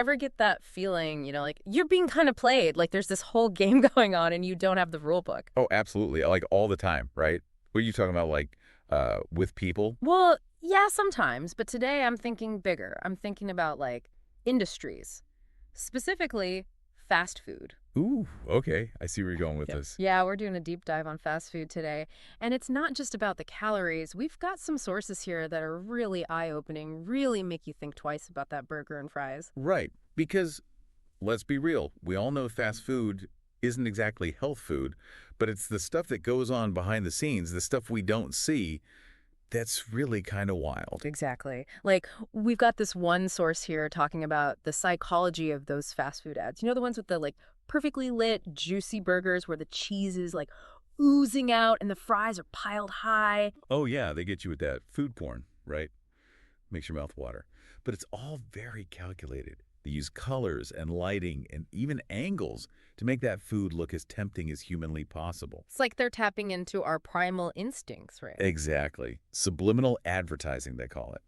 Ever get that feeling, like you're being kind of played, like there's this whole game going on and you don't have the rule book? Oh, absolutely. Like all the time, right? What are you talking about, like with people? Well, yeah, sometimes, but today I'm thinking bigger. I'm thinking about like industries, specifically fast food. Ooh, okay. I see where you're going with Yep. this. Yeah, we're doing a deep dive on fast food today. And it's not just about the calories. We've got some sources here that are really eye-opening, really make you think twice about that burger and fries. Right. Because let's be real, we all know fast food isn't exactly health food, but it's the stuff that goes on behind the scenes, the stuff we don't see, that's really kind of wild. Exactly. Like, we've got this one source here talking about the psychology of those fast food ads. You know, the ones with the like perfectly lit, juicy burgers where the cheese is like oozing out and the fries are piled high. Oh, yeah, they get you with that food porn, right? Makes your mouth water. But it's all very calculated. They use colors and lighting and even angles to make that food look as tempting as humanly possible. It's like they're tapping into our primal instincts, right? Exactly. Subliminal advertising, they call it.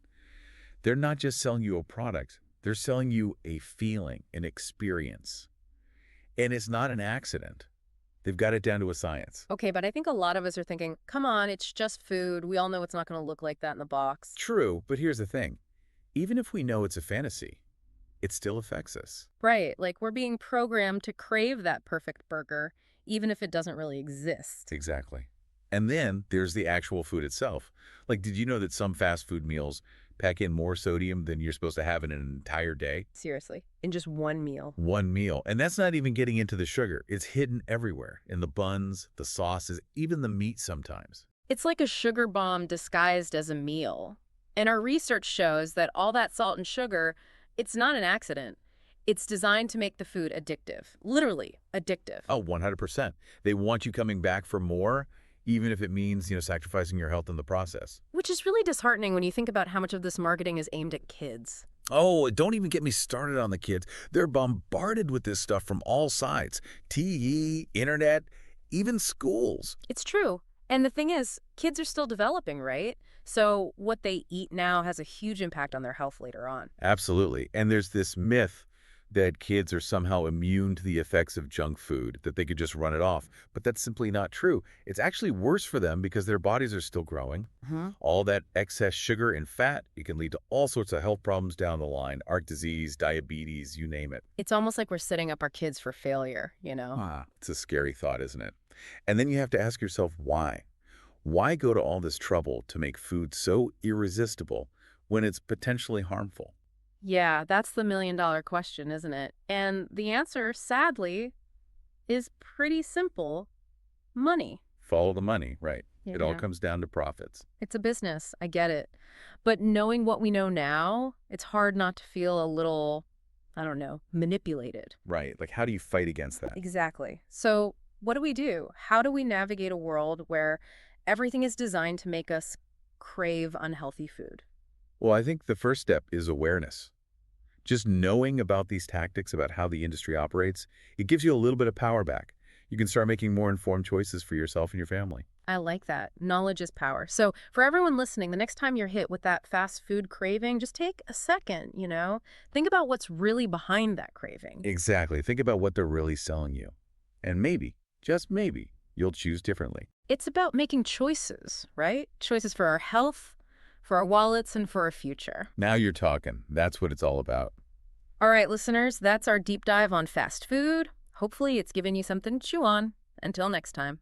They're not just selling you a product, they're selling you a feeling, an experience. And it's not an accident. They've got it down to a science. Okay, but I think a lot of us are thinking, come on, it's just food. We all know it's not going to look like that in the box. True, but here's the thing. Even if we know it's a fantasy, it still affects us. Right, like we're being programmed to crave that perfect burger, even if it doesn't really exist. Exactly. And then there's the actual food itself. Like, did you know that some fast food meals pack in more sodium than you're supposed to have in an entire day? Seriously, in just one meal. One meal. And that's not even getting into the sugar. It's hidden everywhere in the buns, the sauces, even the meat sometimes. It's like a sugar bomb disguised as a meal. And our research shows that all that salt and sugar, it's not an accident. It's designed to make the food addictive, literally addictive. Oh, 100%. They want you coming back for more, even if it means, sacrificing your health in the process. Which is really disheartening when you think about how much of this marketing is aimed at kids. Oh, don't even get me started on the kids. They're bombarded with this stuff from all sides. TV, internet, even schools. It's true. And the thing is, kids are still developing, right? So what they eat now has a huge impact on their health later on. Absolutely. And there's this myth that kids are somehow immune to the effects of junk food, that they could just run it off. But that's simply not true. It's actually worse for them because their bodies are still growing. All that excess sugar and fat, it can lead to all sorts of health problems down the line, heart disease, diabetes, you name it. It's almost like we're setting up our kids for failure, you know? It's a scary thought, isn't it? And then you have to ask yourself why. Why go to all this trouble to make food so irresistible when it's potentially harmful? Yeah, that's the million-dollar question, isn't it? And the answer, sadly, is pretty simple. Money. Follow the money, right? It all Yeah. comes down to profits. It's a business. I get it. But knowing what we know now, it's hard not to feel a little, I don't know, manipulated. Right. Like, how do you fight against that? Exactly. So, what do? How do we navigate a world where everything is designed to make us crave unhealthy food? Well, I think the first step is awareness. Just knowing about these tactics, about how the industry operates, it gives you a little bit of power back. You can start making more informed choices for yourself and your family. I like that. Knowledge is power. So, for everyone listening, the next time you're hit with that fast food craving, just take a second, Think about what's really behind that craving. Exactly. Think about what they're really selling you. And maybe, just maybe, you'll choose differently. It's about making choices, right? Choices for our health, for our wallets, and for our future. Now you're talking. That's what it's all about. All right, listeners, that's our deep dive on fast food. Hopefully, it's given you something to chew on. Until next time.